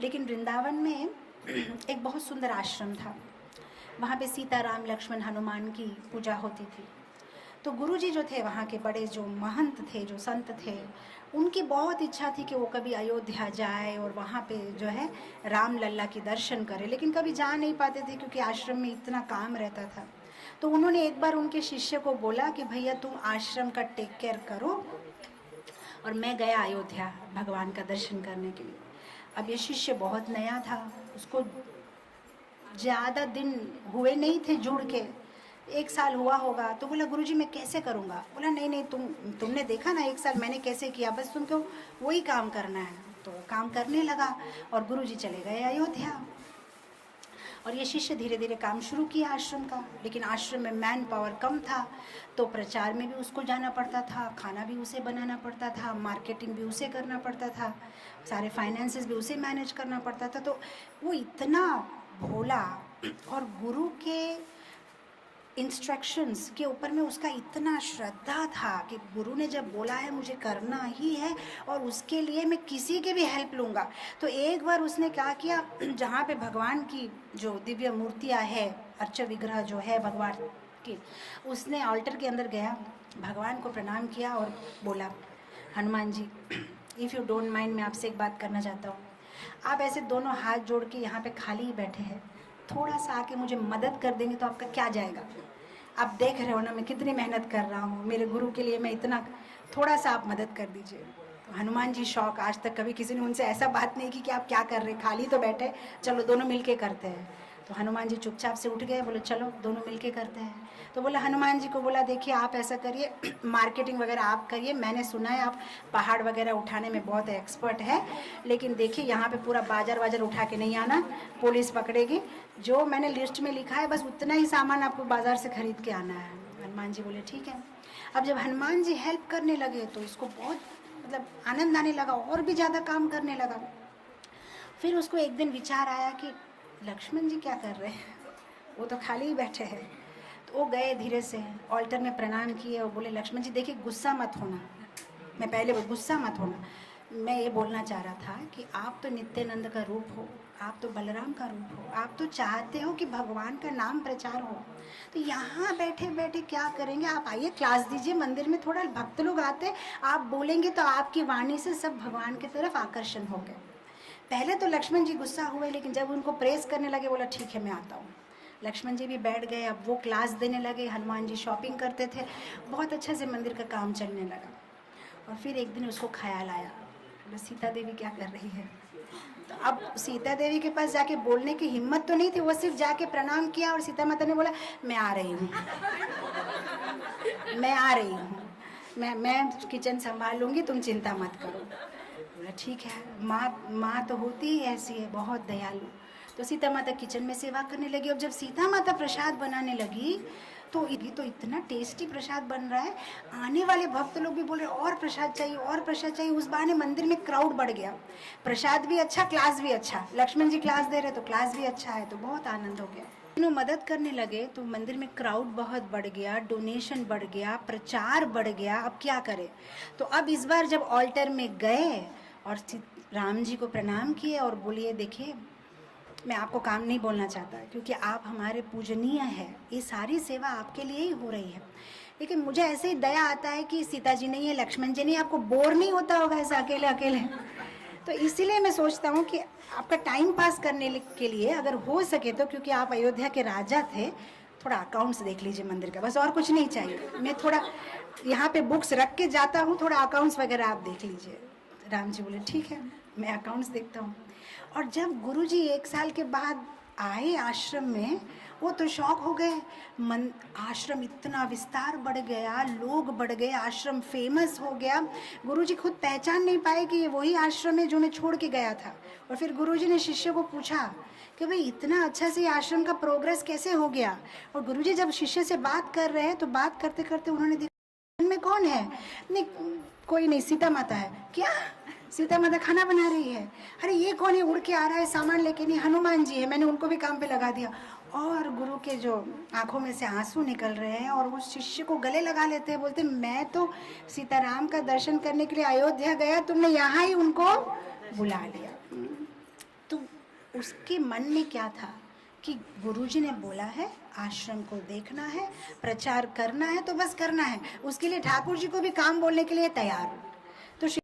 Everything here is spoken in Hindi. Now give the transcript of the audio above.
लेकिन वृंदावन में एक बहुत सुंदर आश्रम था। वहाँ पे सीता, राम, लक्ष्मण, हनुमान की पूजा होती थी। तो गुरुजी जो थे वहाँ के बड़े जो महंत थे, जो संत थे, उनकी बहुत इच्छा थी कि वो कभी अयोध्या जाए और वहाँ पे जो है राम लल्ला की दर्शन करे, लेकिन कभी जा नहीं पाते थे क्योंकि आश्रम में इतना काम रहता था। तो उन्होंने एक बार उनके शिष्य को बोला कि भैया तुम आश्रम का टेक केयर करो और मैं गया अयोध्या भगवान का दर्शन करने के लिए। अब ये शिष्य बहुत नया था, उसको ज़्यादा दिन हुए नहीं थे जुड़ के, 1 साल हुआ होगा। तो बोला गुरुजी मैं कैसे करूँगा? बोला नहीं नहीं, तुमने देखा ना 1 साल मैंने कैसे किया, बस तुमको वही काम करना है। तो काम करने लगा और गुरुजी चले गए अयोध्या। और ये शिष्य धीरे धीरे काम शुरू किया आश्रम का, लेकिन आश्रम में मैन पावर कम था, तो प्रचार में भी उसको जाना पड़ता था, खाना भी उसे बनाना पड़ता था, मार्केटिंग भी उसे करना पड़ता था, सारे फाइनेंसेस भी उसे मैनेज करना पड़ता था। तो वो इतना भोला और गुरु के इंस्ट्रक्शंस के ऊपर में उसका इतना श्रद्धा था कि गुरु ने जब बोला है मुझे करना ही है और उसके लिए मैं किसी की भी हेल्प लूँगा। तो एक बार उसने क्या किया, जहाँ पे भगवान की जो दिव्य मूर्तियाँ है, अर्च विग्रह जो है भगवान की, उसने ऑल्टर के अंदर गया, भगवान को प्रणाम किया और बोला Hanuman ji if you don't mind, मैं आपसे एक बात करना चाहता हूँ। आप ऐसे दोनों हाथ जोड़ के यहाँ पे खाली ही बैठे हैं, थोड़ा सा आके मुझे मदद कर देंगे तो आपका क्या जाएगा? आप देख रहे हो ना मैं कितनी मेहनत कर रहा हूँ मेरे गुरु के लिए, मैं इतना, थोड़ा सा आप मदद कर दीजिए। तो हनुमान जी शौक, आज तक कभी किसी ने उनसे ऐसा बात नहीं की कि आप क्या कर रहे हैं, खाली तो बैठे, चलो दोनों मिलके करते हैं। तो हनुमान जी चुपचाप से उठ गए, बोले चलो दोनों मिलके करते हैं। तो बोला हनुमान जी को बोला देखिए आप ऐसा करिए, मार्केटिंग वगैरह आप करिए, मैंने सुना है आप पहाड़ वगैरह उठाने में बहुत एक्सपर्ट है, लेकिन देखिए यहाँ पे पूरा बाजार वाजार उठा के नहीं आना, पुलिस पकड़ेगी। जो मैंने लिस्ट में लिखा है बस उतना ही सामान आपको बाजार से खरीद के आना है। हनुमान जी बोले ठीक है। अब जब हनुमान जी हेल्प करने लगे तो इसको बहुत मतलब आनंद आने लगा, और भी ज़्यादा काम करने लगा। फिर उसको एक दिन विचार आया कि लक्ष्मण जी क्या कर रहे हैं, वो तो खाली ही बैठे हैं। तो वो गए धीरे से ऑल्टर में प्रणाम किए और बोले लक्ष्मण जी देखिए गुस्सा मत होना, मैं पहले गुस्सा मत होना, मैं ये बोलना चाह रहा था कि आप तो नित्यानंद का रूप हो, आप तो बलराम का रूप हो, आप तो चाहते हो कि भगवान का नाम प्रचार हो, तो यहाँ बैठे बैठे क्या करेंगे? आप आइए क्लास दीजिए, मंदिर में थोड़ा भक्त लोग आते, आप बोलेंगे तो आपकी वाणी से सब भगवान की तरफ आकर्षण हो गए। पहले तो लक्ष्मण जी गुस्सा हुए, लेकिन जब उनको प्रेस करने लगे बोला ठीक है मैं आता हूँ। लक्ष्मण जी भी बैठ गए, अब वो क्लास देने लगे, हनुमान जी शॉपिंग करते थे, बहुत अच्छे से मंदिर का काम चलने लगा। और फिर एक दिन उसको ख्याल आया, बोला सीता देवी क्या कर रही है? तो अब सीता देवी के पास जाके बोलने की हिम्मत तो नहीं थी, वो सिर्फ जाके प्रणाम किया और सीता माता ने बोला मैं आ रही हूँ, मैं आ रही हूँ, मैं किचन संभाल लूँगी, तुम चिंता मत करो। बोला ठीक है, माँ तो होती ही ऐसी है, बहुत दयालु। तो सीता माता किचन में सेवा करने लगी। अब जब सीता माता प्रसाद बनाने लगी तो ये तो इतना टेस्टी प्रसाद बन रहा है, आने वाले भक्त लोग भी बोल रहे और प्रसाद चाहिए और प्रसाद चाहिए। उस बहाने मंदिर में क्राउड बढ़ गया, प्रसाद भी अच्छा, क्लास भी अच्छा, लक्ष्मण जी क्लास दे रहे तो क्लास भी अच्छा है, तो बहुत आनंद हो गया। तीनों मदद करने लगे तो मंदिर में क्राउड बहुत बढ़ गया, डोनेशन बढ़ गया, प्रचार बढ़ गया। अब क्या करें? तो अब इस बार जब ऑल्टर में गए और राम जी को प्रणाम किए और बोलिए देखिए मैं आपको काम नहीं बोलना चाहता क्योंकि आप हमारे पूजनीय हैं, ये सारी सेवा आपके लिए ही हो रही है, लेकिन मुझे ऐसे ही दया आता है कि सीता जी नहीं है, लक्ष्मण जी नहीं, आपको बोर नहीं होता होगा ऐसा अकेले अकेले, तो इसीलिए मैं सोचता हूँ कि आपका टाइम पास करने के लिए अगर हो सके तो, क्योंकि आप अयोध्या के राजा थे, थोड़ा अकाउंट्स देख लीजिए मंदिर का, बस और कुछ नहीं चाहिए। मैं थोड़ा यहाँ पे बुक्स रख के जाता हूँ, थोड़ा अकाउंट्स वगैरह आप देख लीजिए। राम जी बोले ठीक है मैं अकाउंट्स देखता हूँ। और जब गुरुजी 1 साल के बाद आए आश्रम में, वो तो शौक हो गए, आश्रम इतना विस्तार बढ़ गया, लोग बढ़ गए, आश्रम फेमस हो गया। गुरुजी खुद पहचान नहीं पाए कि ये वही आश्रम है जो मैं छोड़ के गया था। और फिर गुरुजी ने शिष्य को पूछा कि भाई इतना अच्छा से आश्रम का प्रोग्रेस कैसे हो गया? और गुरुजी जब शिष्य से बात कर रहे हैं तो बात करते करते उन्होंने देखा में कौन है? नहीं कोई नहीं, सीता माता है। क्या? सीता माता खाना बना रही है? अरे ये कौन है उड़ के आ रहा है सामान लेके? नहीं हनुमान जी है, मैंने उनको भी काम पे लगा दिया। और गुरु के जो आंखों में से आंसू निकल रहे हैं और वो शिष्य को गले लगा लेते हैं, बोलते मैं तो सीताराम का दर्शन करने के लिए अयोध्या गया, तुमने यहाँ ही उनको बुला लिया। उसके मन में क्या था कि गुरुजी ने बोला है आश्रम को देखना है, प्रचार करना है, तो बस करना है, उसके लिए ठाकुर जी को भी काम बोलने के लिए तैयार हूँ।